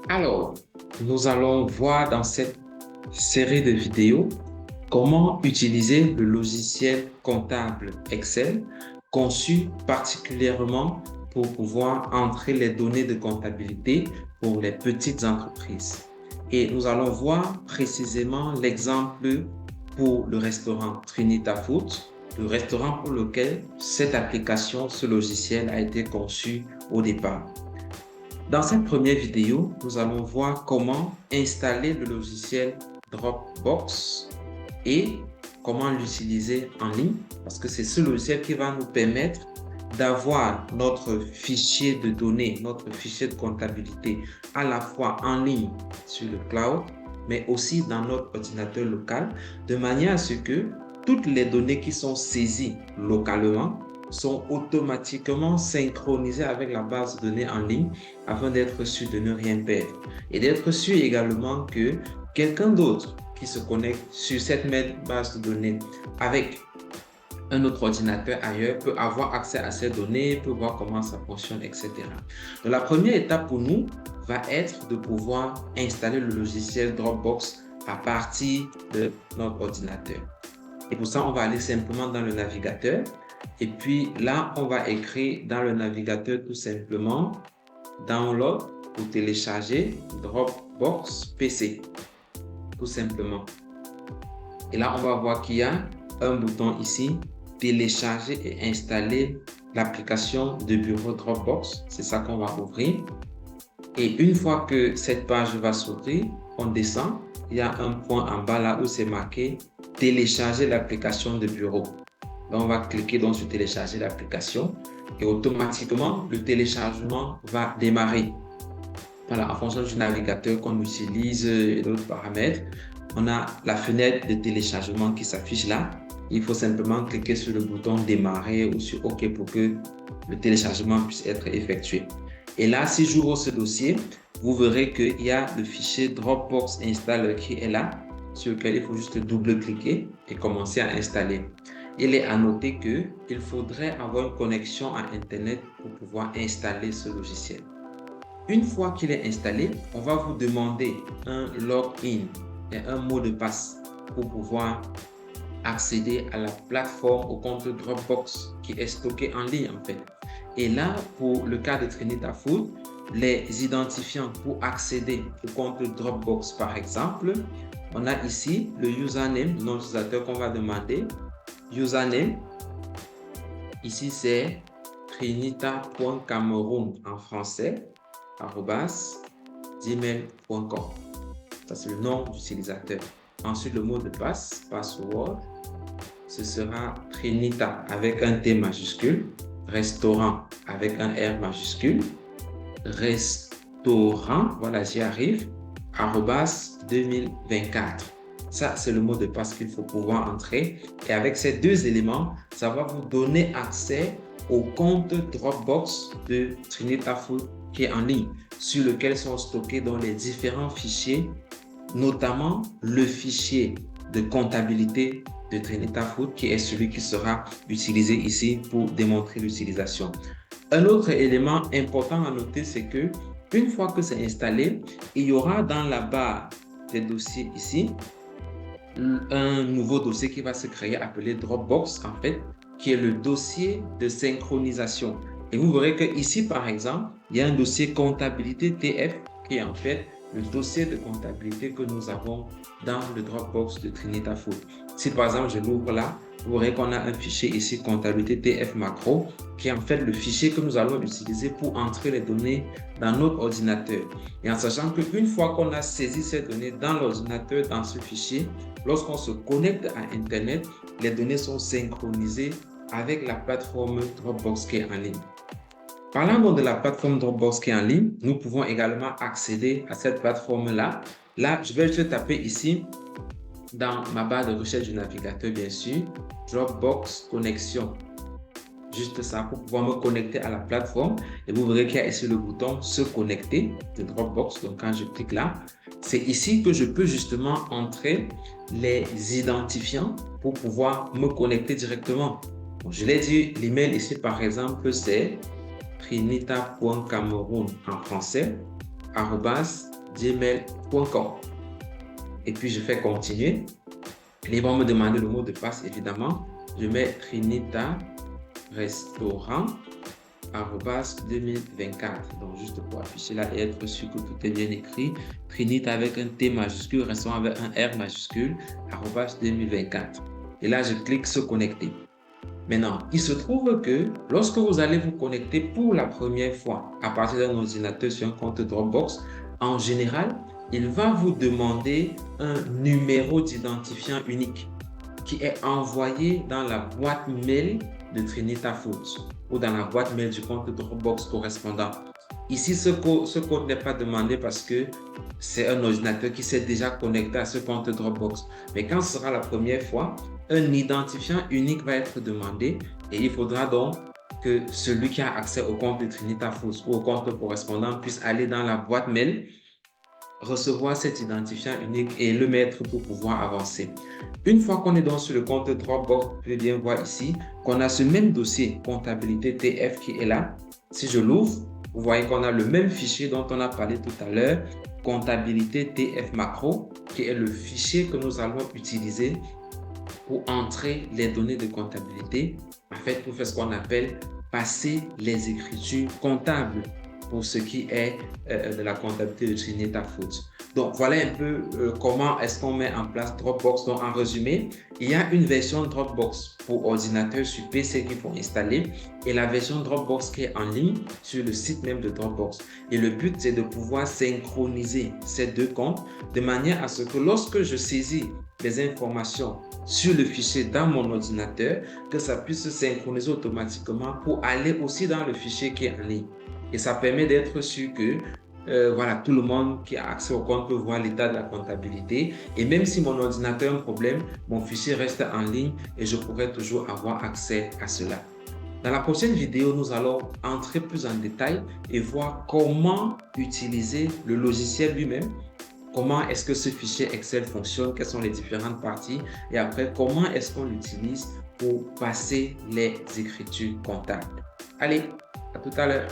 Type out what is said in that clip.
Alors, nous allons voir dans cette série de vidéos comment utiliser le logiciel comptable Excel conçu particulièrement pour pouvoir entrer les données de comptabilité pour les petites entreprises. Et nous allons voir précisément l'exemple pour le restaurant Trinita Food, le restaurant pour lequel cette application, ce logiciel a été conçu au départ. Dans cette première vidéo, nous allons voir comment installer le logiciel Dropbox et comment l'utiliser en ligne, parce que c'est ce logiciel qui va nous permettre d'avoir notre fichier de données, notre fichier de comptabilité à la fois en ligne sur le cloud, mais aussi dans notre ordinateur local, de manière à ce que toutes les données qui sont saisies localement sont automatiquement synchronisées avec la base de données en ligne afin d'être sûr de ne rien perdre et d'être sûr également que quelqu'un d'autre qui se connecte sur cette même base de données avec un autre ordinateur ailleurs peut avoir accès à ces données, peut voir comment ça fonctionne, etc. Donc, la première étape pour nous va être de pouvoir installer le logiciel Dropbox à partir de notre ordinateur. Et pour ça, on va aller simplement dans le navigateur. Et puis là, on va écrire dans le navigateur tout simplement Download pour télécharger Dropbox PC. Tout simplement. Et là, on va voir qu'il y a un bouton ici, télécharger et installer l'application de bureau Dropbox. C'est ça qu'on va ouvrir. Et une fois que cette page va s'ouvrir, on descend. Il y a un point en bas là où c'est marqué télécharger l'application de bureau. Là, on va cliquer donc sur télécharger l'application et automatiquement le téléchargement va démarrer. Voilà, en fonction du navigateur qu'on utilise et d'autres paramètres, on a la fenêtre de téléchargement qui s'affiche là. Il faut simplement cliquer sur le bouton démarrer ou sur OK pour que le téléchargement puisse être effectué. Et là, si j'ouvre ce dossier, vous verrez qu'il y a le fichier Dropbox Installer qui est là, sur lequel il faut juste double-cliquer et commencer à installer. Il est à noter qu'il faudrait avoir une connexion à Internet pour pouvoir installer ce logiciel. Une fois qu'il est installé, on va vous demander un login et un mot de passe pour pouvoir accéder à la plateforme, au compte Dropbox qui est stocké en ligne en fait. Et là, pour le cas de Trinita Food, les identifiants pour accéder au compte Dropbox par exemple, on a ici le username, le nom d'utilisateur qu'on va demander. Username, ici c'est trinita.cameroun en français, @gmail.com. Ça, c'est le nom d'utilisateur. Ensuite, le mot de passe, password, ce sera Trinita avec un T majuscule, restaurant avec un R majuscule, restaurant, voilà, j'y arrive, @2024. Ça, c'est le mot de passe qu'il faut pouvoir entrer. Et avec ces deux éléments, ça va vous donner accès au compte Dropbox de Trinita Food qui est en ligne, sur lequel sont stockés dans les différents fichiers, notamment le fichier de comptabilité de Trinita Food, qui est celui qui sera utilisé ici pour démontrer l'utilisation. Un autre élément important à noter, c'est que une fois que c'est installé, il y aura dans la barre des dossiers ici, un nouveau dossier qui va se créer appelé Dropbox en fait, qui est le dossier de synchronisation. Et vous verrez que ici, par exemple, il y a un dossier comptabilité TF qui est en fait le dossier de comptabilité que nous avons dans le Dropbox de Trinita Food. Si par exemple je l'ouvre là, vous verrez qu'on a un fichier ici comptabilité TF macro qui est en fait le fichier que nous allons utiliser pour entrer les données dans notre ordinateur. Et en sachant qu'une fois qu'on a saisi ces données dans l'ordinateur, dans ce fichier, lorsqu'on se connecte à Internet, les données sont synchronisées avec la plateforme Dropbox qui est en ligne. Parlant donc de la plateforme Dropbox qui est en ligne, nous pouvons également accéder à cette plateforme-là. Là, je vais juste taper ici, dans ma barre de recherche du navigateur, bien sûr, Dropbox connexion. Juste ça pour pouvoir me connecter à la plateforme. Et vous verrez qu'il y a ici le bouton se connecter de Dropbox. Donc, quand je clique là, c'est ici que je peux justement entrer les identifiants pour pouvoir me connecter directement. Bon, je l'ai dit, l'email ici, par exemple, c'est trinita.cameroun en français, trinita@gmail.com. Et puis, je fais continuer. Ils vont me demander le mot de passe, évidemment. Je mets Trinita restaurant@2024. Donc, juste pour afficher là et être sûr que tout est bien écrit. Trinita avec un T majuscule, restaurant avec un R majuscule, @2024. Et là, je clique se connecter. Maintenant, il se trouve que lorsque vous allez vous connecter pour la première fois à partir d'un ordinateur sur un compte Dropbox, en général, il va vous demander un numéro d'identifiant unique qui est envoyé dans la boîte mail de Trinita Foods ou dans la boîte mail du compte Dropbox correspondant. Ici, ce code n'est pas demandé parce que c'est un ordinateur qui s'est déjà connecté à ce compte Dropbox. Mais quand ce sera la première fois, un identifiant unique va être demandé et il faudra donc que celui qui a accès au compte de Trinita Foods ou au compte correspondant puisse aller dans la boîte mail, recevoir cet identifiant unique et le mettre pour pouvoir avancer. Une fois qu'on est donc sur le compte Dropbox, vous pouvez bien voir ici qu'on a ce même dossier comptabilité TF qui est là. Si je l'ouvre, vous voyez qu'on a le même fichier dont on a parlé tout à l'heure, comptabilité TF macro, qui est le fichier que nous allons utiliser pour entrer les données de comptabilité, en fait, pour faire ce qu'on appelle passer les écritures comptables pour ce qui est de la comptabilité de Trinita Foods. Donc, voilà un peu comment est-ce qu'on met en place Dropbox. Donc, en résumé, il y a une version Dropbox pour ordinateur sur PC qu'il faut installer et la version Dropbox qui est en ligne sur le site même de Dropbox. Et le but, c'est de pouvoir synchroniser ces deux comptes de manière à ce que lorsque je saisis des informations sur le fichier dans mon ordinateur, que ça puisse se synchroniser automatiquement pour aller aussi dans le fichier qui est en ligne. Et ça permet d'être sûr que voilà, tout le monde qui a accès au compte peut voir l'état de la comptabilité. Et même si mon ordinateur a un problème, mon fichier reste en ligne et je pourrai toujours avoir accès à cela. Dans la prochaine vidéo, nous allons entrer plus en détail et voir comment utiliser le logiciel lui-même. Comment est-ce que ce fichier Excel fonctionne, quelles sont les différentes parties et après, comment est-ce qu'on l'utilise pour passer les écritures comptables. Allez, à tout à l'heure.